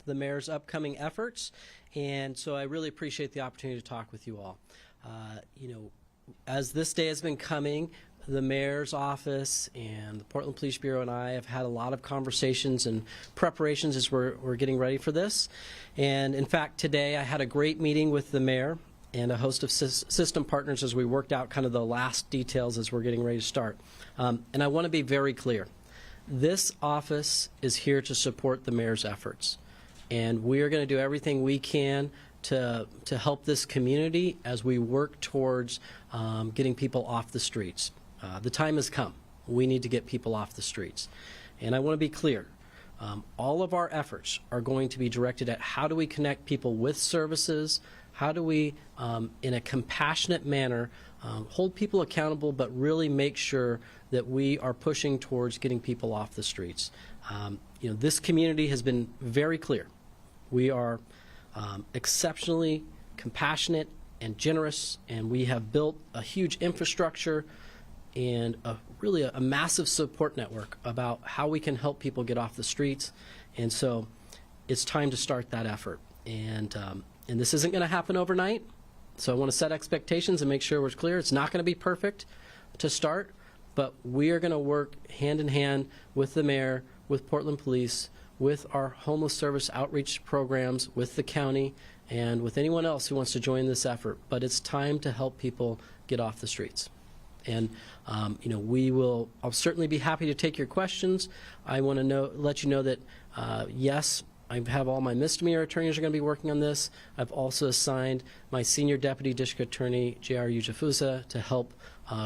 the mayor's upcoming efforts, and so I really appreciate the opportunity to talk with you all. As this day has been coming, the mayor's office and the Portland Police Bureau and I have had a lot of conversations and preparations as we're getting ready for this. And in fact, today I had a great meeting with the mayor and a host of system partners as we worked out kind of the last details as we're getting ready to start. And I want to be very clear. This office is here to support the mayor's efforts. And we are going to do everything we can to help this community as we work towards getting people off the streets. The time has come. We need to get people off the streets. And I want to be clear. All of our efforts are going to be directed at how do we connect people with services, how do we, in a compassionate manner, hold people accountable, but really make sure that we are pushing towards getting people off the streets. This community has been very clear. We are exceptionally compassionate and generous, and we have built a huge infrastructure and really a massive support network about how we can help people get off the streets. And so it's time to start that effort. And this isn't going to happen overnight, so I want to set expectations and make sure we're clear. It's not going to be perfect to start, but we are going to work hand in hand with the mayor, with Portland Police, with our homeless service outreach programs, with the county, and with anyone else who wants to join this effort. But it's time to help people get off the streets. And I'll certainly be happy to take your questions. I want to let you know that yes, I have all my misdemeanor attorneys are going to be working on this. I've also assigned my senior deputy district attorney, J.R. Ujafusa, to help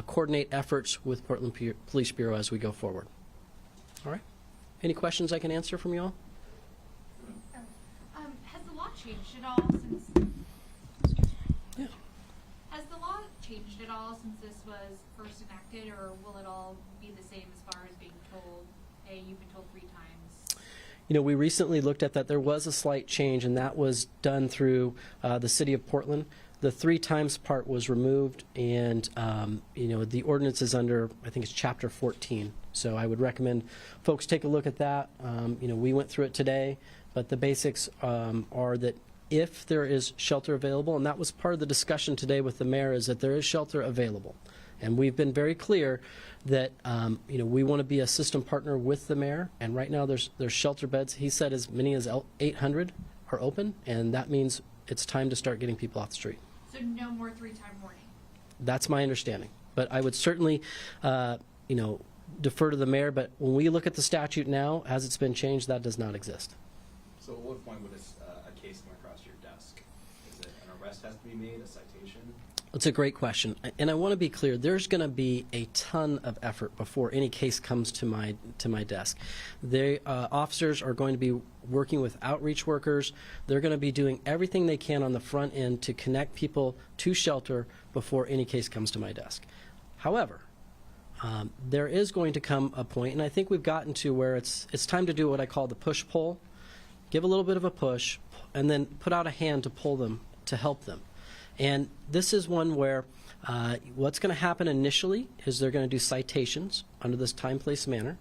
coordinate efforts with Portland Police Bureau as we go forward. All right. Any questions I can answer from you all? Has the law changed at all since? Yeah. Has the law changed at all since this was first enacted, or will it all be the same as far as being told, hey, you've been told 3 times? We recently looked at that. There was a slight change, and that was done through the City of Portland. The 3 times part was removed, and the ordinance is under, I think it's Chapter 14. So I would recommend folks take a look at that. We went through it today, but the basics are that if there is shelter available, and that was part of the discussion today with the mayor, is that there is shelter available. And we've been very clear that we want to be a system partner with the mayor, and right now there's shelter beds. He said as many as 800 are open, and that means it's time to start getting people off the street. So no more 3-time warning? That's my understanding. But I would certainly defer to the mayor, but when we look at the statute now, as it's been changed, that does not exist. So at what point would a case come across your desk? Is it an arrest has to be made, a citation? It's a great question, and I want to be clear. There's going to be a ton of effort before any case comes to my desk. The officers are going to be working with outreach workers. They're going to be doing everything they can on the front end to connect people to shelter before any case comes to my desk. However, there is going to come a point, and I think we've gotten to where it's time to do what I call the push-pull. Give a little bit of a push, and then put out a hand to pull them, to help them. And this is one where what's going to happen initially is they're going to do citations under this time, place, manner,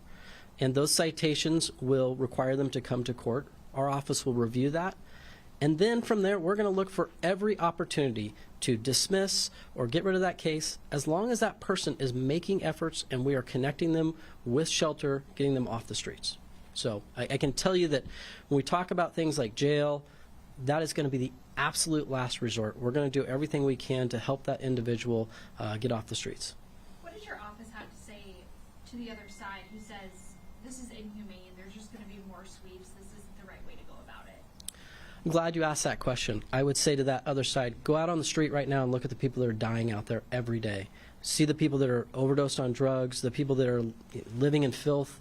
and those citations will require them to come to court. Our office will review that, and then from there we're going to look for every opportunity to dismiss or get rid of that case as long as that person is making efforts and we are connecting them with shelter, getting them off the streets. So I can tell you that when we talk about things like jail, that is going to be the absolute last resort. We're going to do everything we can to help that individual get off the streets. What does your office have to say to the other side who says, this is inhumane, there's just going to be more sweeps, this isn't the right way to go about it? I'm glad you asked that question. I would say to that other side, go out on the street right now and look at the people that are dying out there every day. See the people that are overdosed on drugs, the people that are living in filth.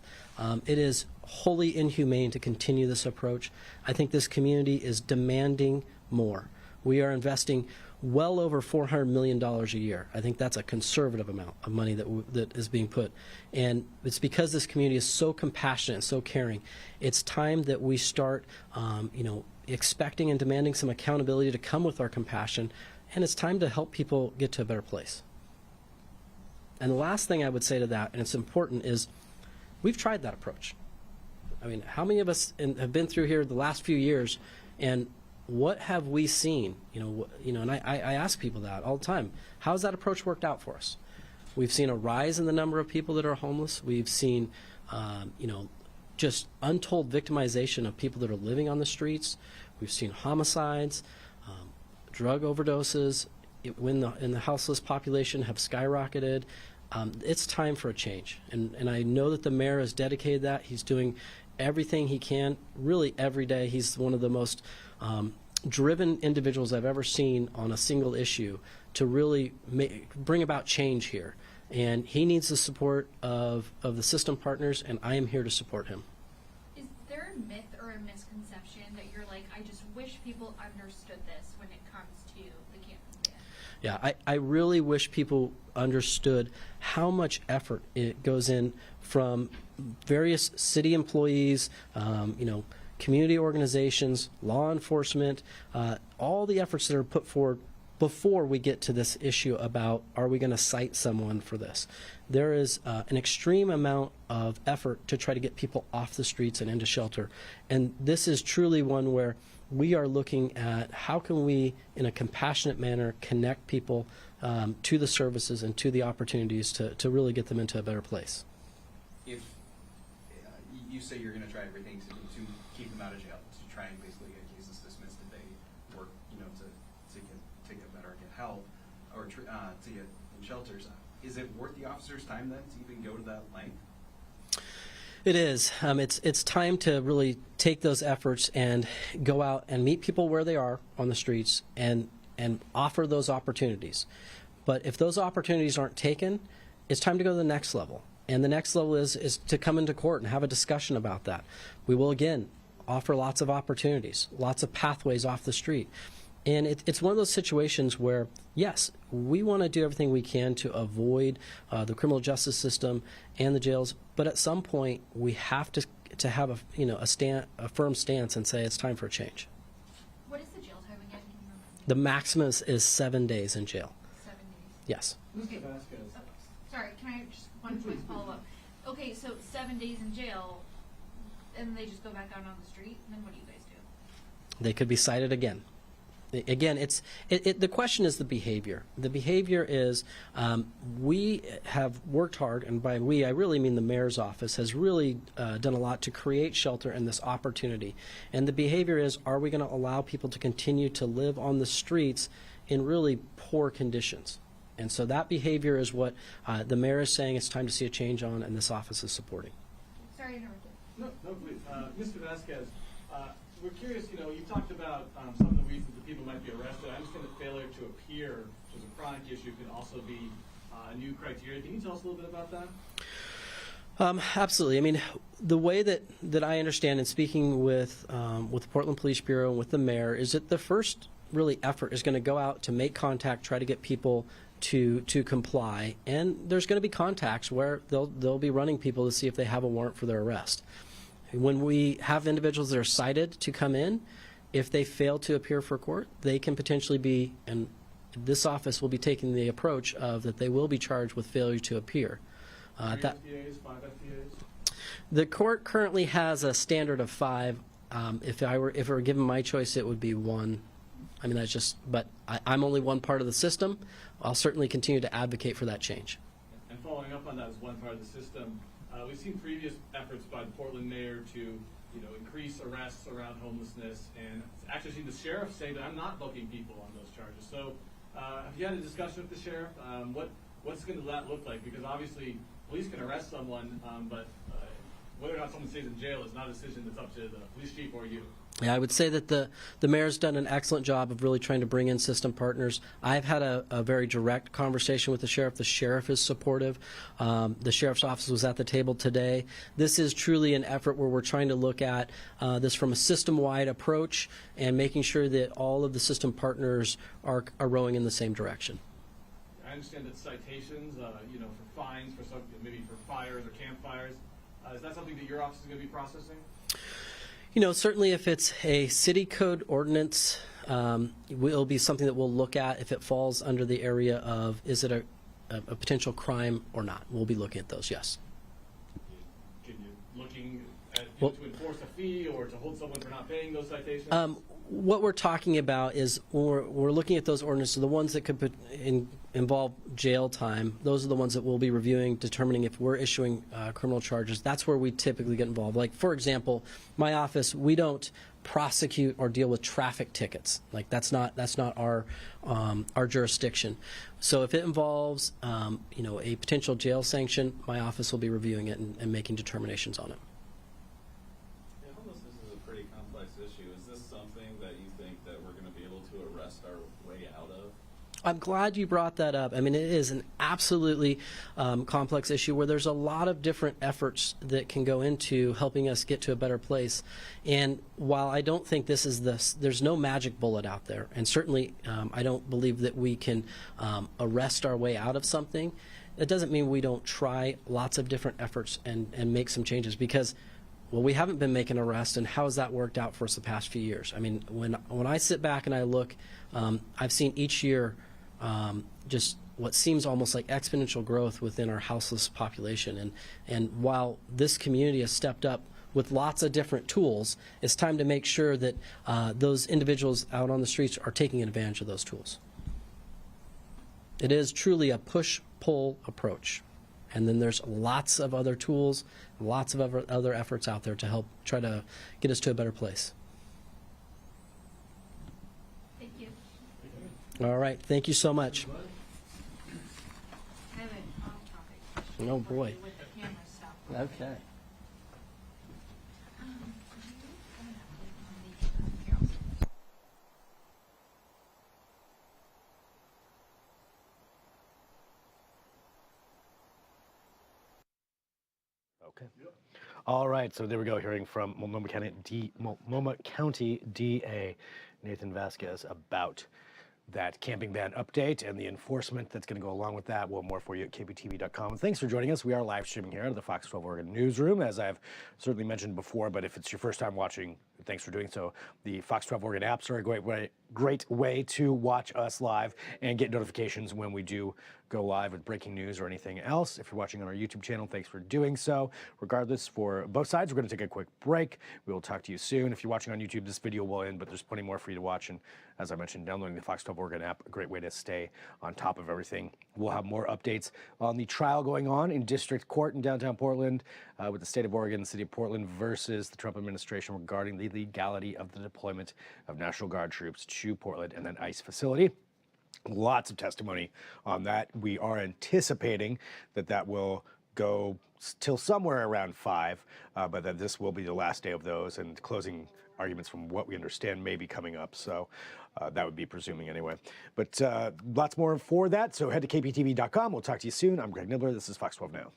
It is wholly inhumane to continue this approach. I think this community is demanding more. We are investing well over $400 million a year. I think that's a conservative amount of money that is being put. And it's because this community is so compassionate and so caring. It's time that we start expecting and demanding some accountability to come with our compassion, and it's time to help people get to a better place. And the last thing I would say to that, and it's important, is we've tried that approach. I mean, how many of us have been through here the last few years, and what have we seen? And I ask people that all the time. How's that approach worked out for us? We've seen a rise in the number of people that are homeless. We've seen, just untold victimization of people that are living on the streets. We've seen homicides, drug overdoses in the houseless population have skyrocketed. It's time for a change, and I know that the mayor has dedicated that. He's doing everything he can, really every day. He's one of the most driven individuals I've ever seen on a single issue to really bring about change here. And he needs the support of the system partners, and I am here to support him. Is there a myth or a misconception that you're like, I just wish people understood this when it comes to the campus ban? Yeah, I really wish people understood how much effort it goes in from various city employees, community organizations, law enforcement, all the efforts that are put forward before we get to this issue about are we going to cite someone for this. There is an extreme amount of effort to try to get people off the streets and into shelter. And this is truly one where we are looking at how can we, in a compassionate manner, connect people to the services and to the opportunities to really get them into a better place. If you say you're going to try everything to keep them out of jail, to try and basically get cases dismissed if they work, to get better, get help, or to get in shelters, is it worth the officer's time then to even go to that length? It is. It's time to really take those efforts and go out and meet people where they are on the streets and offer those opportunities. But if those opportunities aren't taken, it's time to go to the next level. And the next level is to come into court and have a discussion about that. We will, again, offer lots of opportunities, lots of pathways off the street. And it's one of those situations where, yes, we want to do everything we can to avoid the criminal justice system and the jails, but at some point we have to have a firm stance and say it's time for a change. What is the jail time again? Can you remind me? The maximum is 7 days in jail. 7 days. Yes. Okay. Sorry, can I just one quick follow up? Okay, so 7 days in jail, and they just go back out on the street. And then what do you guys do? They could be cited again. Again, the question is the behavior. The behavior is we have worked hard, and by we, I really mean the mayor's office, has really done a lot to create shelter and this opportunity. And the behavior is, are we going to allow people to continue to live on the streets in really poor conditions? And so that behavior is what the mayor is saying it's time to see a change on, and this office is supporting. Sorry to interrupt you. No, please. Mr. Vasquez, we're curious, you talked about some of the reasons that people might be arrested. I understand that failure to appear, which is a chronic issue, can also be a new criteria. Can you tell us a little bit about that? Absolutely. I mean, the way that I understand in speaking with the Portland Police Bureau and with the mayor is that the first really effort is going to go out to make contact, try to get people to comply, and there's going to be contacts where they'll be running people to see if they have a warrant for their arrest. When we have individuals that are cited to come in, if they fail to appear for court, they can potentially be, and this office will be taking the approach of that they will be charged with failure to appear. 3 FTAs, 5 FTAs? The court currently has a standard of 5. If it were given my choice, it would be 1. I mean, that's just, but I'm only one part of the system. I'll certainly continue to advocate for that change. And following up on that as one part of the system, we've seen previous efforts by the Portland mayor to, increase arrests around homelessness, and actually seen the sheriff say that I'm not booking people on those charges. So, have you had a discussion with the sheriff? What's going to that look like? Because obviously, police can arrest someone, but whether or not someone stays in jail is not a decision that's up to the police chief or you. Yeah, I would say that the mayor's done an excellent job of really trying to bring in system partners. I've had a very direct conversation with the sheriff. The sheriff is supportive. The sheriff's office was at the table today. This is truly an effort where we're trying to look at this from a system-wide approach and making sure that all of the system partners are rowing in the same direction. I understand that citations, for fines, for maybe for fires or campfires, is that something that your office is going to be processing? Certainly if it's a city code ordinance, will be something that we'll look at if it falls under the area of is it a potential crime or not. We'll be looking at those, yes. Can you looking at Well- to enforce a fee or to hold someone for not paying those citations? What we're talking about is when we're looking at those ordinances, the ones that could involve jail time, those are the ones that we'll be reviewing, determining if we're issuing criminal charges. That's where we typically get involved. Like, for example, my office, we don't prosecute or deal with traffic tickets. Like, that's not our jurisdiction. So if it involves a potential jail sanction, my office will be reviewing it and making determinations on it. Yeah, homelessness is a pretty complex issue. Is this something that you think that we're going to be able to arrest our way out of? I'm glad you brought that up. I mean, it is an absolutely complex issue where there's a lot of different efforts that can go into helping us get to a better place. And while I don't think there's no magic bullet out there, and certainly I don't believe that we can arrest our way out of something, it doesn't mean we don't try lots of different efforts and make some changes, because well, we haven't been making arrests, and how has that worked out for us the past few years? I mean, when I sit back and I look, I've seen each year just what seems almost like exponential growth within our houseless population. And while this community has stepped up with lots of different tools, it's time to make sure that those individuals out on the streets are taking advantage of those tools. It is truly a push-pull approach. And then there's lots of other tools, lots of other efforts out there to help try to get us to a better place. Thank you. All right. Thank you so much. I have an off-topic question. Oh, for boy. you with the camera stuff. Okay. Okay. All right, so there we go, hearing from Multnomah County D.A. Nathan Vasquez about that camping ban update and the enforcement that's going to go along with that. We'll have more for you at kptv.com. Thanks for joining us. We are live streaming here out of the Fox 12 Oregon newsroom, as I've certainly mentioned before, but if it's your first time watching, thanks for doing so. The Fox 12 Oregon apps are a great way to watch us live and get notifications when we do go live with breaking news or anything else. If you're watching on our YouTube channel, thanks for doing so. Regardless, for both sides, we're going to take a quick break. We will talk to you soon. If you're watching on YouTube, this video will end, but there's plenty more for you to watch. And as I mentioned, downloading the Fox 12 Oregon app, a great way to stay on top of everything. We'll have more updates on the trial going on in District Court in downtown Portland with the state of Oregon and the city of Portland versus the Trump administration regarding the legality of the deployment of National Guard troops to Portland and an ICE facility. Lots of testimony on that. We are anticipating that will go till somewhere around 5, but that this will be the last day of those, and closing arguments from what we understand may be coming up. So that would be presuming anyway. But lots more for that. So head to kptv.com. We'll talk to you soon. I'm Greg Nibbler. This is Fox 12 Now.